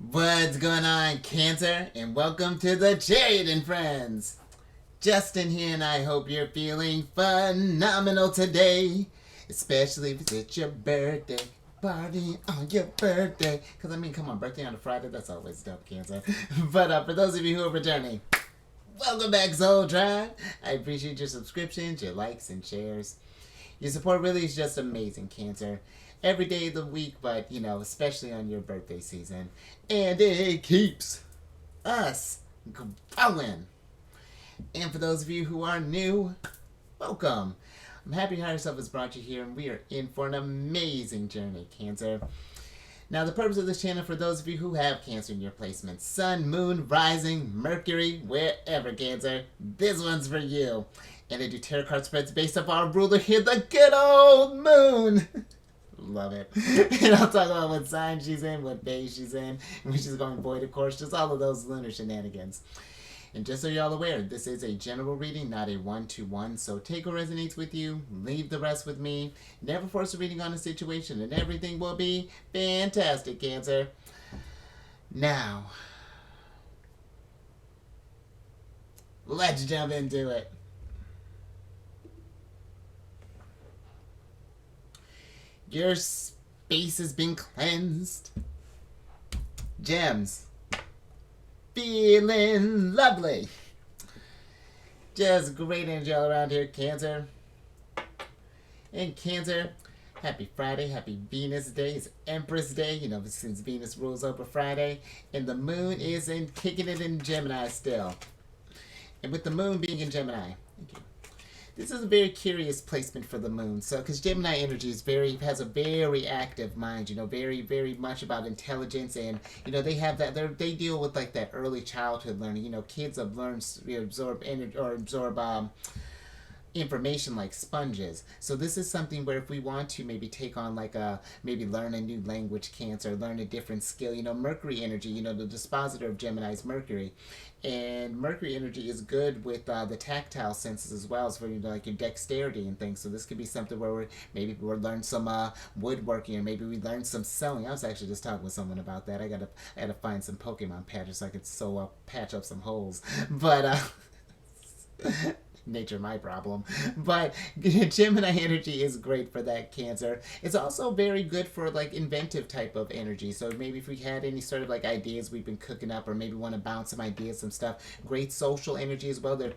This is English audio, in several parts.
What's going on, Cancer? And welcome to the Chariot Friends. Justin here, and I hope you're feeling phenomenal today. Especially if it's your birthday. Party on your birthday. Because, come on, birthday on a Friday, that's always dope, Cancer. But for those of you who are returning, welcome back, Soul Tribe. I appreciate your subscriptions, your likes, and shares. Your support really is just amazing, Cancer. Every day of the week, but, especially on your birthday season. And it keeps us going. And for those of you who are new, welcome. I'm happy Higher Self has brought you here, and we are in for an amazing journey, Cancer. Now, the purpose of this channel, for those of you who have Cancer in your placements, Sun, Moon, Rising, Mercury, wherever, Cancer, this one's for you. And I do tarot card spreads based off our ruler here, the good old Moon. Love it. And I'll talk about what sign she's in, what day she's in, and when she's going void, of course, just all of those lunar shenanigans. And just so you're all aware, this is a general reading, not a one-to-one, so take what resonates with you, leave the rest with me. Never force a reading on a situation, and everything will be fantastic, Cancer. Now, let's jump into it. Your space has been cleansed. Gems. Feeling lovely. Just great energy all around here, Cancer. And Cancer, happy Friday, happy Venus Day. It's Empress Day, since Venus rules over Friday. And the moon is kicking it in Gemini still. And with the moon being in Gemini, thank you. This is a very curious placement for the moon. So, because Gemini energy has a very active mind, very, very much about intelligence, and they have that. They deal with like that early childhood learning. Kids have learned absorb energy or absorb information like sponges. So this is something where if we want to maybe take on maybe learn a new language, Cancer, learn a different skill, Mercury energy, the dispositor of Gemini is Mercury. And Mercury energy is good with the tactile senses as well as for like your dexterity and things. So this could be something where we're learn some woodworking, or maybe we learn some sewing. I was actually just talking with someone about that. I gotta find some Pokemon patches so I could patch up some holes. But nature my problem. But Gemini energy is great for that, Cancer. It's also very good for like inventive type of energy. So maybe if we had any sort of like ideas we've been cooking up, or maybe want to bounce some ideas, some stuff. Great social energy as well. They're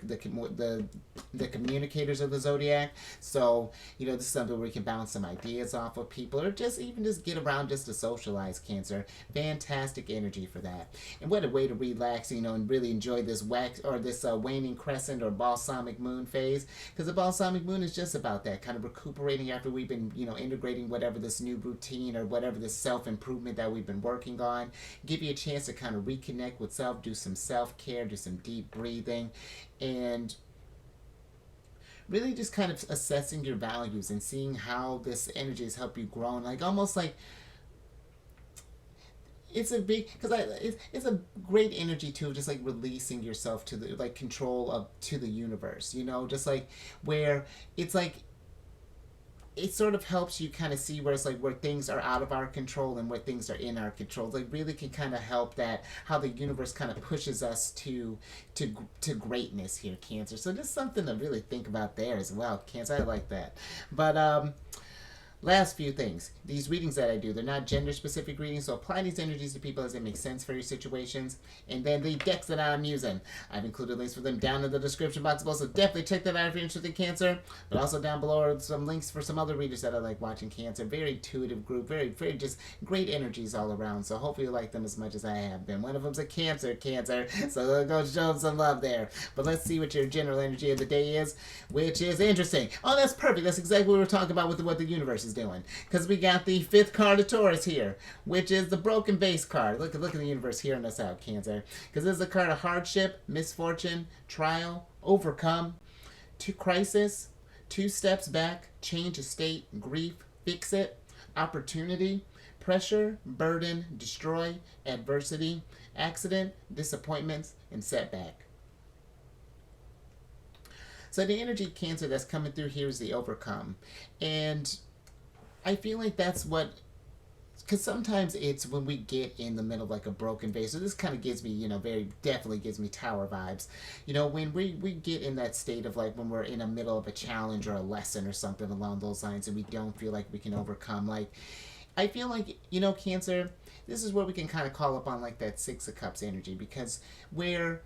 the communicators of the Zodiac. So this is something where we can bounce some ideas off of people, or just get around just to socialize, Cancer. Fantastic energy for that. And what a way to relax, and really enjoy this waning crescent or balsamic moon phase, because the balsamic moon is just about that, kind of recuperating after we've been integrating whatever this new routine or whatever this self-improvement that we've been working on. Give you a chance to kind of reconnect with self, do some self-care, do some deep breathing, and really just kind of assessing your values and seeing how this energy has helped you grow, and almost like it's a big, because it's a great energy too, just like releasing yourself to the control of to the universe, just like where it's like it sort of helps you kind of see where it's like where things are out of our control and where things are in our control. Like really can kind of help that how the universe kind of pushes us to greatness here, Cancer. So just something to really think about there as well, Cancer. I like that. But last few things. These readings that I do, they're not gender-specific readings, so apply these energies to people as they make sense for your situations. And then the decks that I'm using, I've included links for them down in the description box below, so definitely check that out if you're interested in Cancer. But also down below are some links for some other readers that I like watching, Cancer. Very intuitive group, very, very just great energies all around, so hopefully you like them as much as I have been. One of them's a Cancer, so go show them some love there. But let's see what your general energy of the day is, which is interesting. Oh, that's perfect. That's exactly what we were talking about with what the universe is doing, because we got the fifth card of Taurus here, which is the broken base card. Look at the universe hearing us out, Cancer, because this is a card of hardship, misfortune, trial, overcome, to crisis, 2 steps back, change of state, grief, fix it, opportunity, pressure, burden, destroy, adversity, accident, disappointments, and setback. So the energy, Cancer, that's coming through here is the overcome. And I feel like that's what because sometimes it's when we get in the middle of like a broken vase. So this kind of gives me, very definitely gives me tower vibes. When we get in that state of like when we're in the middle of a challenge or a lesson or something along those lines, and we don't feel like we can overcome. Like I feel like Cancer. This is where we can kind of call upon like that Six of Cups energy, because where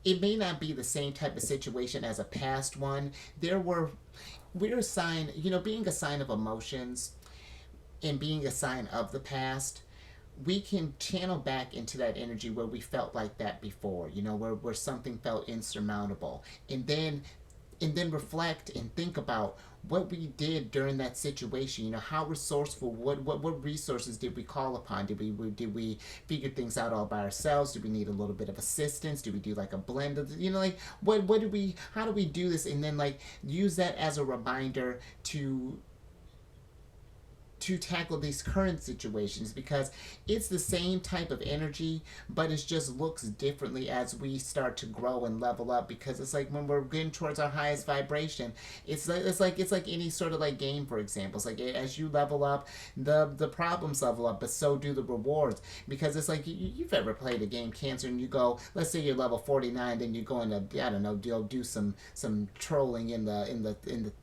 it may not be the same type of situation as a past one. We're a sign, being a sign of emotions and being a sign of the past, we can channel back into that energy where we felt like that before, where something felt insurmountable. And then reflect and think about what we did during that situation. How resourceful, what resources did we call upon? Did we figure things out all by ourselves? Do we need a little bit of assistance? Do we do like a blend of, like what do we, how do we do this? And then like use that as a reminder to tackle these current situations, because it's the same type of energy, but it just looks differently as we start to grow and level up. Because it's like when we're getting towards our highest vibration, it's like any sort of like game, for example. It's like as you level up, the problems level up, but so do the rewards. Because it's like you've ever played a game, Cancer, and you go, let's say you're level 49, then you go into, I don't know, do some trolling in the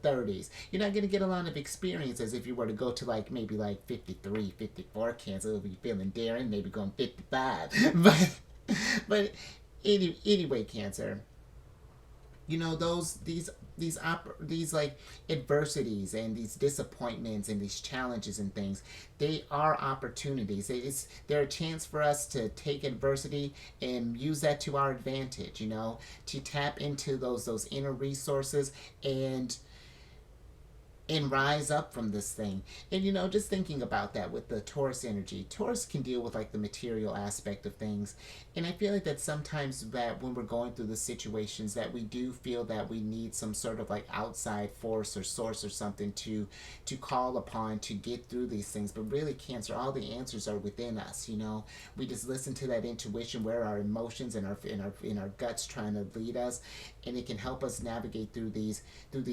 30s. You're not going to get a lot of experience as if you were to go to like maybe like 53, 54. Cancer will be feeling daring, maybe going 55. But anyway, Cancer, these like adversities and these disappointments and these challenges and things, they are opportunities. They're a chance for us to take adversity and use that to our advantage, to tap into those inner resources and rise up from this thing. And just thinking about that with the Taurus energy, Taurus can deal with like the material aspect of things. And I feel like that sometimes that when we're going through the situations, that we do feel that we need some sort of like outside force or source or something to call upon to get through these things. But really, Cancer, all the answers are within us. We just listen to that intuition, where our emotions and our guts trying to lead us, and it can help us navigate through these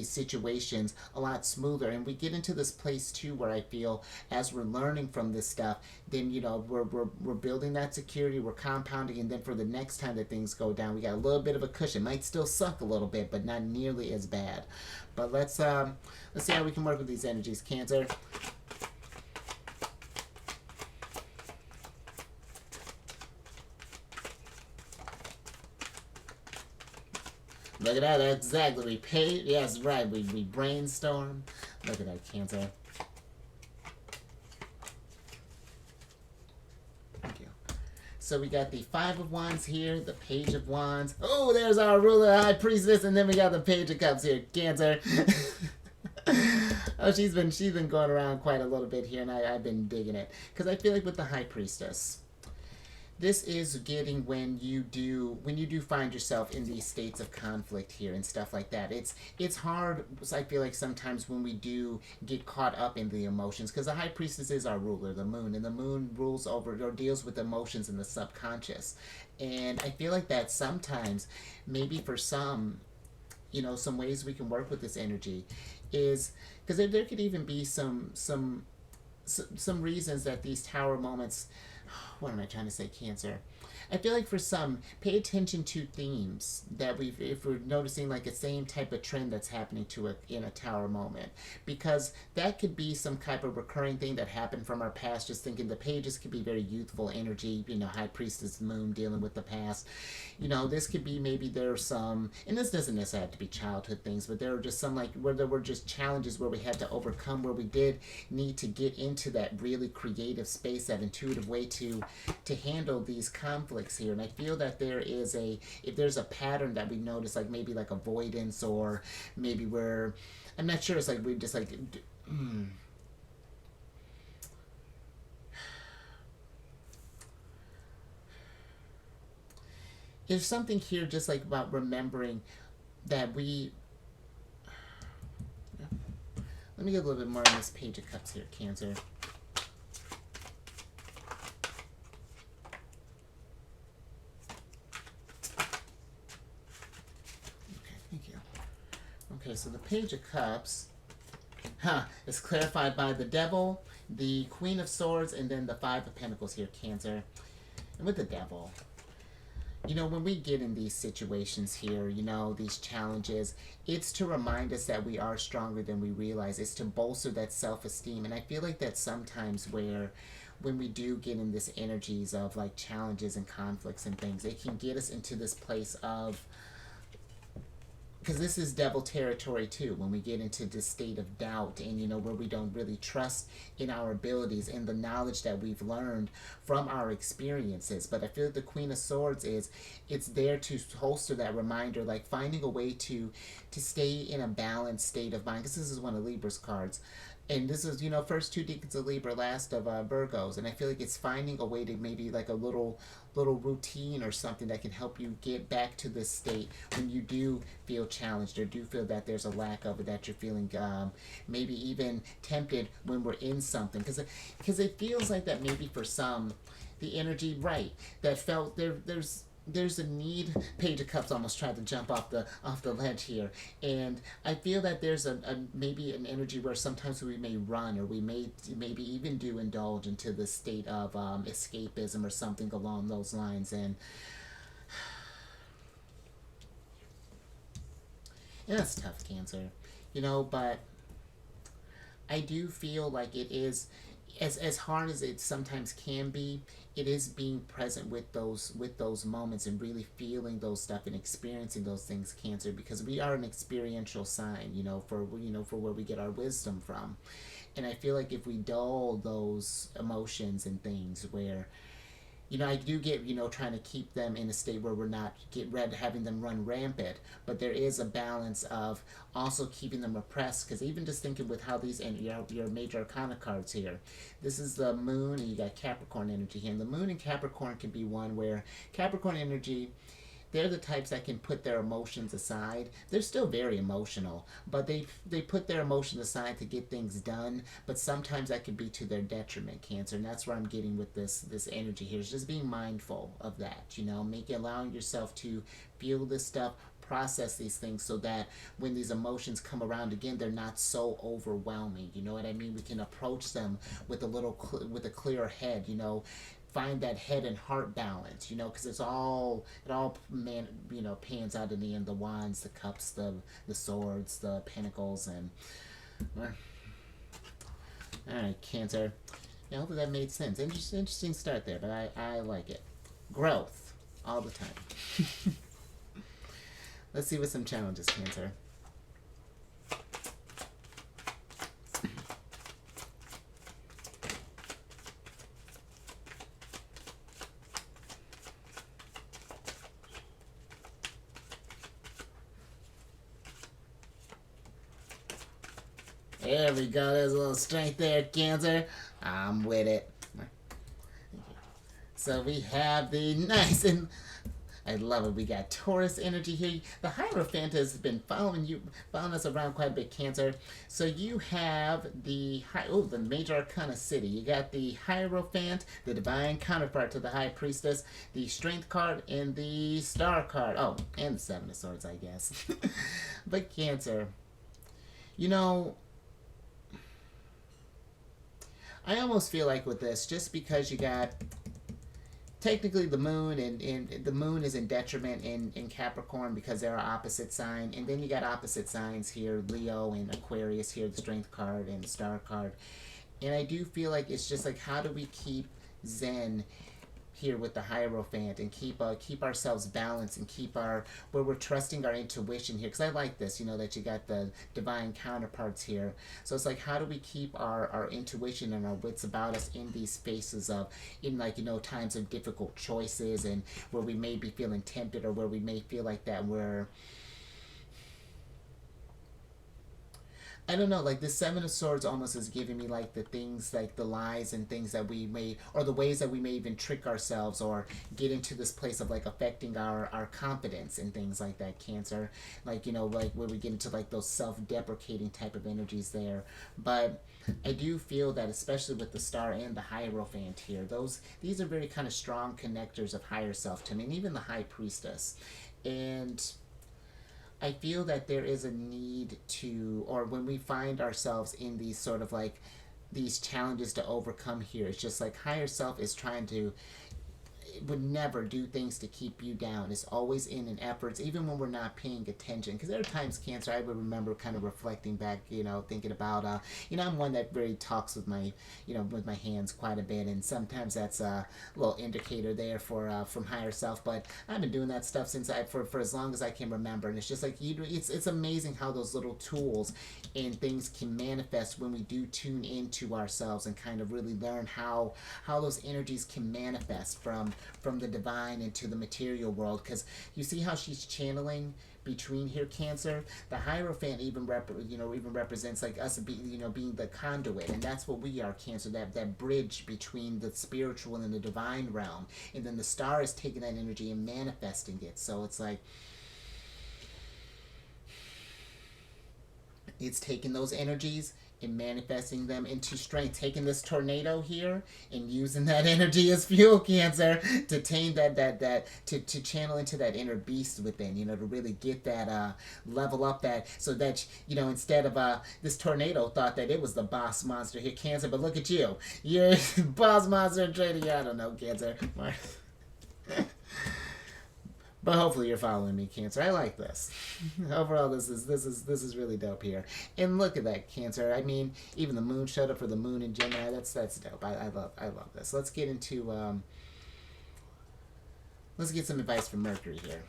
situations a lot smoother. And we get into this place too where I feel as we're learning from this stuff, then we're building that security, we're compounding, and then for the next time that things go down, we got a little bit of a cushion. Might still suck a little bit, but not nearly as bad. But let's see how we can work with these energies, Cancer. Look at that, that's exactly. We paid, yes, right, we brainstorm. Look at that, Cancer. Thank you. So we got the Five of Wands here, the Page of Wands. Oh, there's our ruler, High Priestess, and then we got the Page of Cups here, Cancer. Oh, she's been going around quite a little bit here, and I've been digging it. Because I feel like with the High Priestess, this is getting when you do find yourself in these states of conflict here and stuff like that. It's hard. I feel like sometimes when we do get caught up in the emotions, because the High Priestess is our ruler, the Moon, and the Moon rules over or deals with emotions in the subconscious. And I feel like that sometimes, maybe for some, some ways we can work with this energy is because there could even be some reasons that these tower moments. What am I trying to say, Cancer? I feel like for some, pay attention to themes that if we're noticing like the same type of trend that's happening in a tower moment, because that could be some type of recurring thing that happened from our past. Just thinking the pages could be very youthful energy, High Priestess, Moon, dealing with the past. This could be maybe there's some, and this doesn't necessarily have to be childhood things, but there were just some like where there were just challenges where we had to overcome, where we did need to get into that really creative space, that intuitive way to handle these conflicts here. And I feel that if there's a pattern that we notice, like maybe like avoidance, or maybe I'm not sure, it's like we just like there's something here just like about remembering that let me get a little bit more on this Page of Cups here, Cancer. Okay, so the Page of Cups, is clarified by the Devil, the Queen of Swords, and then the Five of Pentacles here, Cancer. And with the Devil, you know, when we get in these situations here, you know, these challenges, it's to remind us that we are stronger than we realize. It's to bolster that self-esteem. And I feel like that sometimes where when we do get in this energies of like challenges and conflicts and things, it can get us into this place of, because this is devil territory too, when we get into this state of doubt and, you know, where we don't really trust in our abilities and the knowledge that we've learned from our experiences. But I feel like the Queen of Swords is, it's there to holster that reminder, like finding a way to stay in a balanced state of mind, because this is one of Libra's cards. And this is, you know, first two decades of Libra, last of Virgos, and I feel like it's finding a way to maybe like a little routine or something that can help you get back to this state when you do feel challenged or do feel that there's a lack of it, that you're feeling maybe even tempted when we're in something, because it feels like that maybe for some the energy, right, that felt there's a need. Page of Cups almost tried to jump off the ledge here, and I feel that there's a maybe an energy where sometimes we may run, or we may maybe even do indulge into this state of escapism or something along those lines. And that's tough, Cancer, you know. But I do feel like it is, as hard as it sometimes can be, it is being present with those moments and really feeling those stuff and experiencing those things, Cancer, because we are an experiential sign, you know, for where we get our wisdom from. And I feel like if we dull those emotions and things, where, you know, I do get, you know, trying to keep them in a state where we're not having them run rampant, but there is a balance of also keeping them repressed. Because even just thinking with how these, and your major arcana cards here, this is the Moon, and you got Capricorn energy here, and the Moon and Capricorn can be one where Capricorn energy, they're the types that can put their emotions aside. They're still very emotional, but they put their emotions aside to get things done. But sometimes that can be to their detriment, Cancer, and that's where I'm getting with this energy here. Is just being mindful of that. You know, allowing yourself to feel this stuff, process these things, so that when these emotions come around again, they're not so overwhelming. You know what I mean? We can approach them with with a clear head. You know, find that head and heart balance, you know, because it all man, you know, pans out in the end. The wands, the cups, the swords, the pentacles, and all right, Cancer. Yeah, hopefully that made sense. Interesting start there, but I like it. Growth all the time. Let's see what some challenges, Cancer. There we go. There's a little strength there, Cancer. I'm with it. So we have the nice, and I love it. We got Taurus energy here. The Hierophant has been following us around quite a bit, Cancer. So you have the major arcana city. You got the Hierophant, the divine counterpart to the High Priestess, the Strength card, and the Star card. Oh, and the Seven of Swords, I guess. But Cancer, you know, I almost feel like with this, just because you got technically the Moon, and the Moon is in detriment in Capricorn because they're opposite sign, and then you got opposite signs here, Leo and Aquarius here, the Strength card and the Star card. And I do feel like it's just like, how do we keep Zen here with the Hierophant, and keep ourselves balanced, and keep where we're trusting our intuition here, because I like this, you know, that you got the divine counterparts here. So it's like, how do we keep our intuition and our wits about us in these spaces of, in, like, you know, times of difficult choices, and where we may be feeling tempted, or where we may feel like that we're, I don't know, like the Seven of Swords almost is giving me like the things, like the lies and things that we may, or the ways that we may even trick ourselves, or get into this place of like affecting our confidence and things like that, Cancer. Like, you know, like where we get into like those self-deprecating type of energies there. But I do feel that, especially with the Star and the Hierophant here, these are very kind of strong connectors of higher self to me, and even the High Priestess. And I feel that there is a need to, or when we find ourselves in these sort of like these challenges to overcome here. It's just like higher self is trying to, would never do things to keep you down. It's always in an efforts, even when we're not paying attention. Because there are times, Cancer, I would remember kind of reflecting back, thinking about, I'm one that really talks with my, with my hands quite a bit, and sometimes that's a little indicator there for from higher self. But I've been doing that stuff since for as long as I can remember, and it's just like it's amazing how those little tools and things can manifest when we do tune into ourselves and kind of really learn how those energies can manifest from the divine into the material world. Because you see how she's channeling between here, Cancer. The Hierophant even represents like us being the conduit, and that's what we are, Cancer. That bridge between the spiritual and the divine realm, and then the star is taking that energy and manifesting it. So it's like it's taking those energies and manifesting them into strength, taking this tornado here and using that energy as fuel, Cancer, to tame to channel into that inner beast within, to really get that level up, that so that instead of this tornado thought that it was the boss monster here, Cancer, but look at you, you're boss monster trading. I don't know, Cancer. But hopefully you're following me, Cancer. I like this. Overall, this is really dope here. And look at that, Cancer. I mean, even the moon showed up for the moon in Gemini. That's dope. I love this. Let's get into let's get some advice from Mercury here.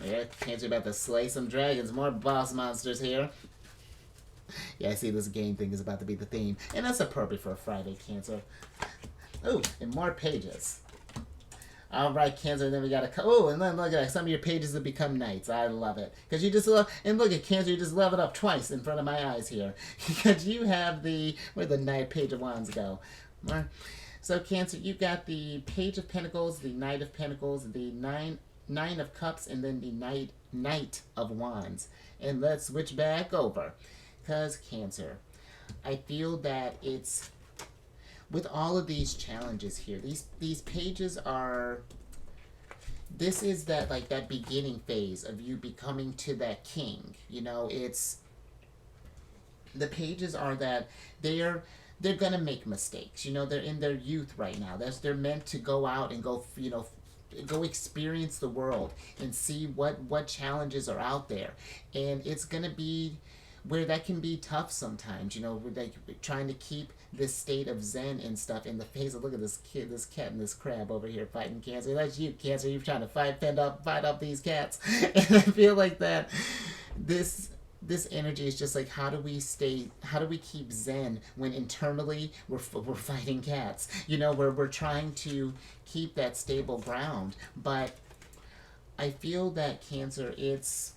Yeah, Cancer about to slay some dragons. More boss monsters here. Yeah, I see this game thing is about to be the theme. And that's appropriate for a Friday, Cancer. Oh, and more pages. Alright, Cancer, then we got a... Oh, and then look at that. Some of your pages have become knights. I love it. Because you just love... And look at Cancer, you just leveled up twice in front of my eyes here. Because you have the... Where'd the Knight Page of Wands go? So, Cancer, you've got the Page of Pentacles, the Knight of Pentacles, the Nine of Cups, and then the Knight of Wands. And let's switch back over. Because, Cancer, I feel that it's... With all of these challenges here, these pages are... This is that, like, that beginning phase of you becoming to that king. It's... The pages are that they're gonna make mistakes. They're in their youth right now. They're meant to go out and go, go experience the world and see what challenges are out there. And it's going to be where that can be tough sometimes, with like trying to keep this state of zen and stuff in the face of, look at this cat and this crab over here fighting, Cancer. That's you, Cancer. You're trying to fight up these cats. And I feel like that this energy is just like, how do we keep zen when internally we're fighting cats? We're trying to keep that stable ground. But I feel that, Cancer, it's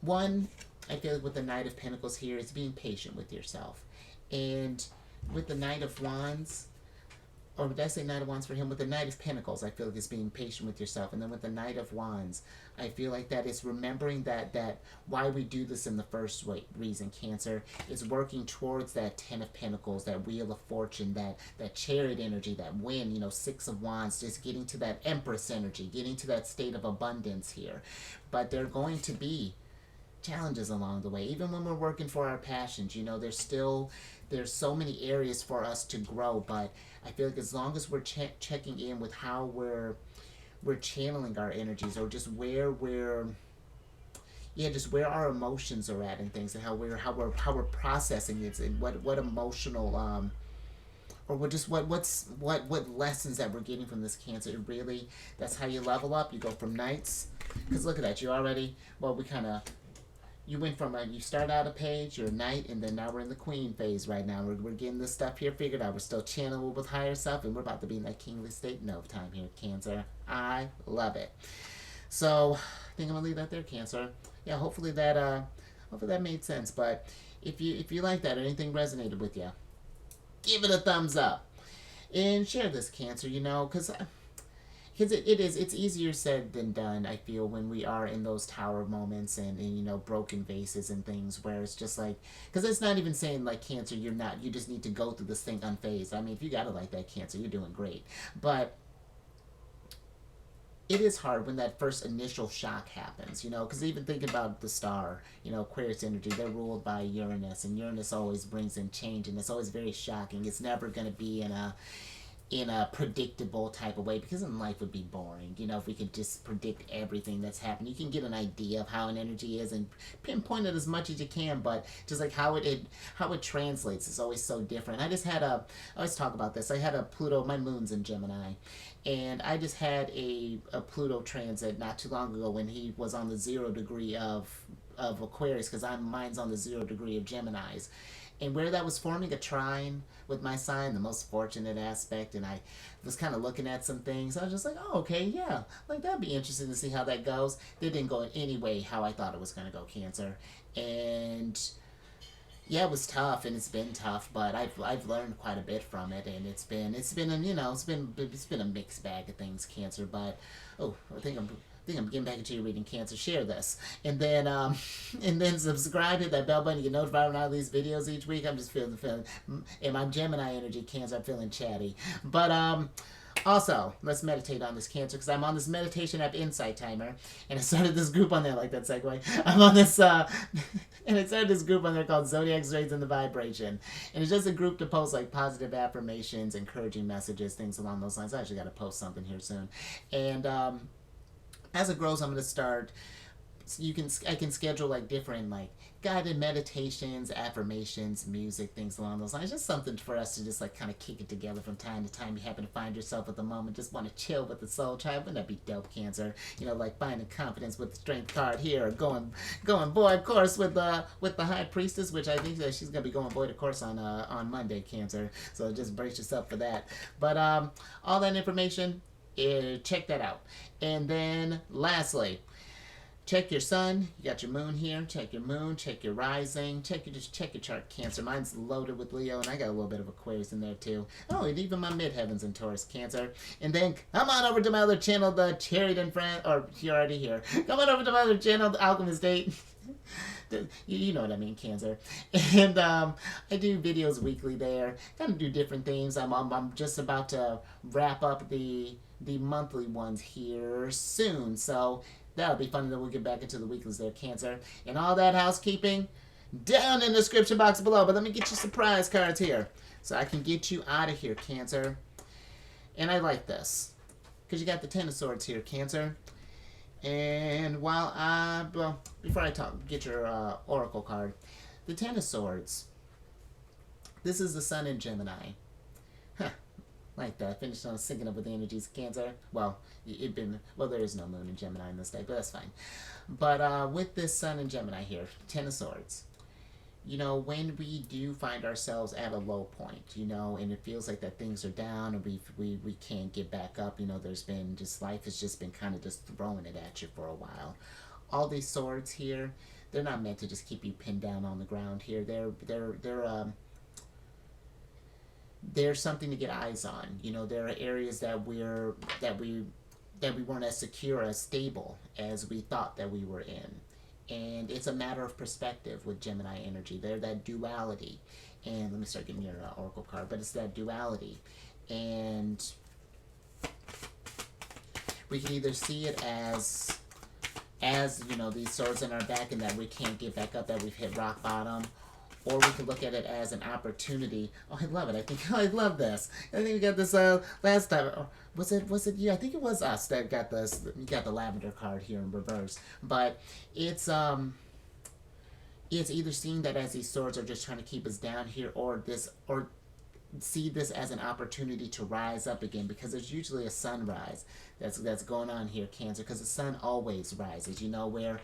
one, I feel like with the Knight of Pentacles here, it's being patient with yourself. And with the Knight of Wands, or did I say Knight of Wands for him? With the Knight of Pentacles, I feel like it's being patient with yourself. And then with the Knight of Wands, I feel like that is remembering that why we do this in the first reason, Cancer, is working towards that Ten of Pentacles, that Wheel of Fortune, that Chariot energy, that wind, Six of Wands, just getting to that Empress energy, getting to that state of abundance here. But there are going to be challenges along the way. Even when we're working for our passions, there's so many areas for us to grow. But I feel like as long as we're checking in with how we're channeling our energies, or just where our emotions are at and things, and how we're processing it, and what emotional or what lessons that we're getting from this, Cancer. Really, that's how you level up. You go from knights, because look at that, you already, you went from you start out a page, you're a knight, and then now we're in the queen phase right now. We're getting this stuff here figured out. We're still channeling with higher self, and we're about to be in that kingly state in no time here, Cancer. I love it. So I think I'm gonna leave that there, Cancer. Yeah, hopefully that made sense. But if you like that or anything resonated with you, give it a thumbs up and share this, Cancer. Because because it's easier said than done, I feel, when we are in those tower moments and you know, broken vases and things where it's just like, because it's not even saying like Cancer, you just need to go through this thing unfazed. I mean, if you got it like that, Cancer, you're doing great. But it is hard when that first initial shock happens, you know, because even think about the star, you know, Aquarius energy, they're ruled by Uranus, and Uranus always brings in change, and it's always very shocking. It's never going to be in a predictable type of way, because then life would be boring, you know, if we could just predict everything that's happening. You can get an idea of how an energy is and pinpoint it as much as you can, but just like how it translates is always so different. I always talk about this, I had a Pluto, my moon's in Gemini, and I just had a Pluto transit not too long ago when he was on the 0 degree of Aquarius, because mine's on the 0 degree of Gemini's, and where that was forming a trine with my sign, the most fortunate aspect, and I was kind of looking at some things. I was just like, oh, okay, yeah, like that'd be interesting to see how that goes. It didn't go in any way how I thought it was going to go, Cancer, and yeah, it was tough, and it's been tough, but I've learned quite a bit from it, and it's been a, you know, it's been a mixed bag of things, Cancer. But oh, I think I'm getting back into your reading, Cancer. Share this, and then and then subscribe, hit that bell button, you get notified when I release videos each week. I'm just feeling, in my Gemini energy, Cancer. I'm feeling chatty, but also, let's meditate on this, Cancer, because I'm on this meditation app, Insight Timer, and I started this group on there, like that segue. I'm on this, and I started this group on there called Zodiacs Raising the Vibration, and it's just a group to post like positive affirmations, encouraging messages, things along those lines. I actually got to post something here soon, and as it grows, I'm gonna start. I can schedule like different like guided meditations, affirmations, music, things along those lines. Just something for us to just like kind of kick it together from time to time. You happen to find yourself at the moment, just want to chill with the soul tribe. Wouldn't that be dope, Cancer? You know, like finding confidence with the strength card here, or going boy, of course, with the High Priestess, which I think that she's gonna be going boy to course on Monday, Cancer. So just brace yourself for that. But all that information, check that out. And then lastly, check your sun. You got your moon here. Check your moon. Check your rising. Check your chart, Cancer. Mine's loaded with Leo, and I got a little bit of Aquarius in there too. Oh, and even my midheavens in Taurus, Cancer. And then come on over to my other channel, the Chariot Friends. Or you're already here. Come on over to my other channel, the Alchemist Date. You know what I mean, Cancer. And I do videos weekly there. Kind of do different things. I'm just about to wrap up the monthly ones here soon, so that'll be fun. Then we'll get back into the weeklies there, Cancer. And all that housekeeping down in the description box below. But let me get you surprise cards here so I can get you out of here, Cancer. And I like this because you got the Ten of Swords here, Cancer. And before I get your Oracle card, the Ten of Swords. This is the Sun in Gemini. Huh. Like that. Finished on syncing up with the energies of Cancer. Well, there is no moon in Gemini in this day, but that's fine. But with this Sun in Gemini here, Ten of Swords, you know, when we do find ourselves at a low point, you know, and it feels like that things are down and we can't get back up, you know, life has just been kind of just throwing it at you for a while. All these swords here, they're not meant to just keep you pinned down on the ground here. There's something to get eyes on. You know, there are areas that we weren't as secure, as stable as we thought that we were in. And it's a matter of perspective with Gemini energy. They're that duality. And let me start getting your Oracle card, but it's that duality. And we can either see it as you know, these swords in our back and that we can't get back up, that we've hit rock bottom, or we could look at it as an opportunity. Oh, I love it. I love this. I think we got this last time. Or was it you? I think it was us that got this. You got the lavender card here in reverse. But it's either seeing that as these swords are just trying to keep us down here, or see this as an opportunity to rise up again, because there's usually a sunrise that's going on here, Cancer, because the sun always rises, you know, where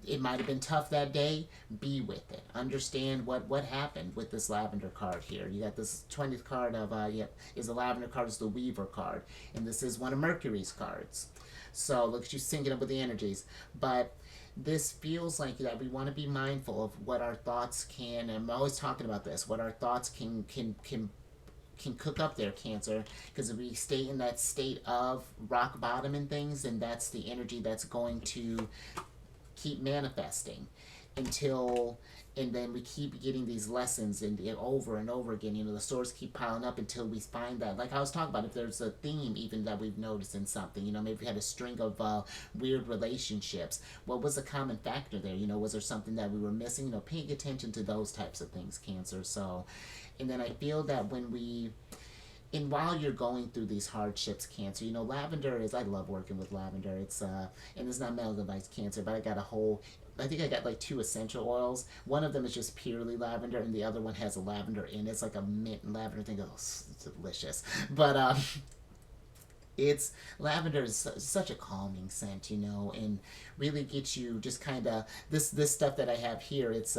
it might have been tough that day. Be with it. Understand what happened with this lavender card here. You got this 20th card of is the lavender card, is the Weaver card, and this is one of Mercury's cards. So look at you syncing up with the energies. But this feels like that we want to be mindful of what our thoughts can, and I'm always talking about this, what our thoughts can can cook up there, Cancer, because if we stay in that state of rock bottom and things, and that's the energy that's going to keep manifesting until, and then we keep getting these lessons and over and over again. The stories keep piling up until we find that, like I was talking about, if there's a theme even that we've noticed in something, maybe we had a string of weird relationships. What was a common factor there? Was there something that we were missing? Paying attention to those types of things, Cancer. So, and then I feel that when we, and while you're going through these hardships, Cancer, lavender is, I love working with lavender. It's and it's not medical advice, Cancer, but I think I got like 2 essential oils. One of them is just purely lavender, and the other one has a lavender in it. It's like a mint and lavender thing. Oh, it's delicious. But it's, lavender is such a calming scent, and really gets you just kind of, this stuff that I have here. It's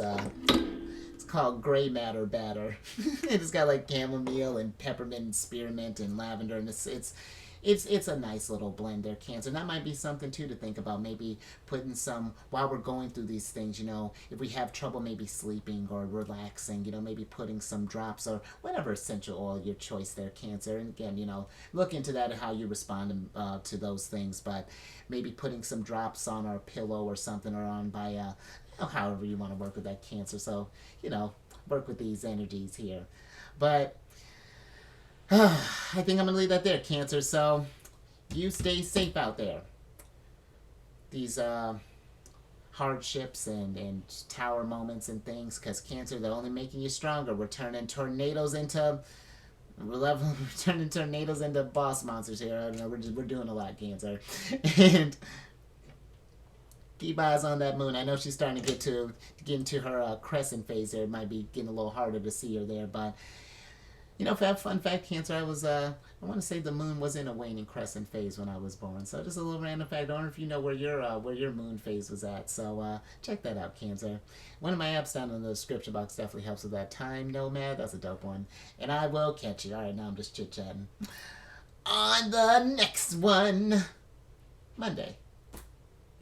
called Gray Matter Batter. It's got like chamomile and peppermint and spearmint and lavender, and it's a nice little blend there, Cancer. And that might be something too to think about. Maybe putting some, while we're going through these things, if we have trouble maybe sleeping or relaxing, maybe putting some drops or whatever essential oil your choice there, Cancer. And again, look into that and how you respond to those things. But maybe putting some drops on our pillow or something, or on by however you want to work with that, Cancer. So work with these energies here. But I think I'm going to leave that there, Cancer. So you stay safe out there. These hardships and tower moments and things, because, Cancer, they're only making you stronger. We're turning tornadoes into boss monsters here. I don't know. We're doing a lot, Cancer. And keep eyes on that moon. I know she's starting to get into her crescent phase there. It might be getting a little harder to see her there, but fun fact, Cancer, I want to say the moon was in a waning crescent phase when I was born. So just a little random fact. I don't know if you know where your moon phase was at. So check that out, Cancer. One of my apps down in the description box definitely helps with that. Time Nomad, that's a dope one. And I will catch you. All right, now I'm just chit-chatting. On the next one, Monday.